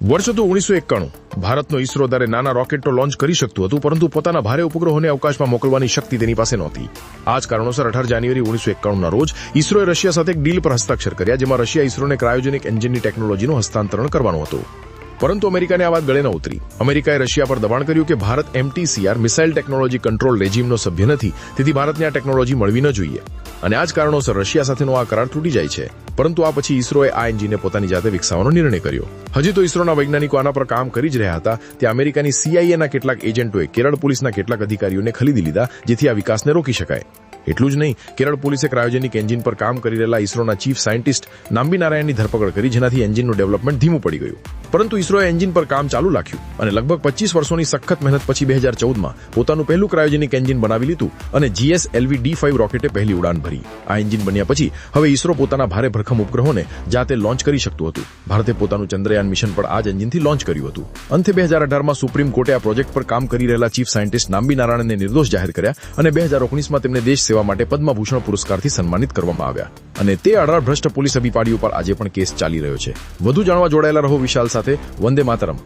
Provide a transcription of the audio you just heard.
વર્ષ હતું 1991. ભારતનો ઇસરો ત્યારે નાના રોકેટો લોન્ચ કરી શકતું હતું, પરંતુ પોતાના ભારે ઉપગ્રહોને અવકાશમાં મોકલવાની શક્તિ તેની પાસે નહોતી. આ જ કારણોસર 18 જાન્યુઆરી 1991ના રોજ ઇસરોએ રશિયા સાથે એક ડીલ પર હસ્તાક્ષર કર્યા, જેમાં રશિયા ઇસરોને ક્રાયોજેનિક એન્જિનની ટેકનોલોજીનું હસ્તાંતરણ કરવાનું હતું. પરંતુ અમેરિકાને આ વાત ગળે ન ઉતરી. અમેરિકાએ રશિયા પર દબાણ કર્યું કે ભારત MTCR મિસાઇલ ટેકનોલોજી કંટ્રોલ રેજીમનો સભ્ય નથી, તેથી ભારતને આ ટેકનોલોજી મળવી ન જોઈએ. અને આ જ કારણોસર રશિયા સાથેનો આ કરાર તૂટી જાય છે. પરંતુ આ પછી ઇસરોએ આ એન્જિનને પોતાની જાતે વિકસાવવાનો નિર્ણય કર્યો. હજી તો ઇસરોના વૈજ્ઞાનિકો આના પર કામ કરી જ રહ્યા હતા ત્યાં અમેરિકાની CIAના કેટલાક એજન્ટોએ કેરળ પોલીસના કેટલાક અધિકારીઓને ખરીદી લીધા, જેથી આ વિકાસને રોકી શકાય. એટલું જ નહીં, કેરળ પોલીસે ક્રાયોજેનિક એન્જિન પર કામ કરી રહેલા ઇસરોના ચીફ સાયન્ટિસ્ટ નામ્બી નારાયણની ધરપકડ કરી, જેનાથી એન્જિનનું ડેવલપમેન્ટ ધીમું પડી ગયું. પરંતુ ઇસરોએ એન્જિન પર કામ ચાલુ રાખ્યું અને લગભગ 25 વર્ષોની સખત મહેનત પછી 2014માં પોતાનું પહેલું ક્રાયોજેનિક એન્જિન બનાવી લીધું અને GSLV D5 રોકેટે પહેલી ઉડાન ભરી. આ એન્જિન બન્યા પછી હવે ઇસરો પોતાના ભારે ભરખમ ઉપગ્રહોને જાતે લોન્ચ કરી શકતું હતું. ભારતે પોતાનું ચંદ્રયાન મિશન પણ આ જ એન્જિનથી લોન્ચ કર્યું હતું. અંતે 2018માં સુપ્રીમ કોર્ટે આ પ્રોજેક્ટ પર કામ કરી રહેલા ચીફ સાયન્ટિસ્ટ નામ્બી નારાયણને નિર્દોષ જાહેર કર્યા અને 2019માં તેમને દેશ સેવા માટે પદ્મભૂષણ પુરસ્કારથી સન્માનિત કરવામાં આવ્યા. અને તે 18 ભ્રષ્ટ પોલીસ અધિકારીઓ પર આજે પણ કેસ ચાલી રહ્યો છે. વધુ જાણવા જોડાયેલા રહો વિશાલ સાથે. વંદે માતરમ.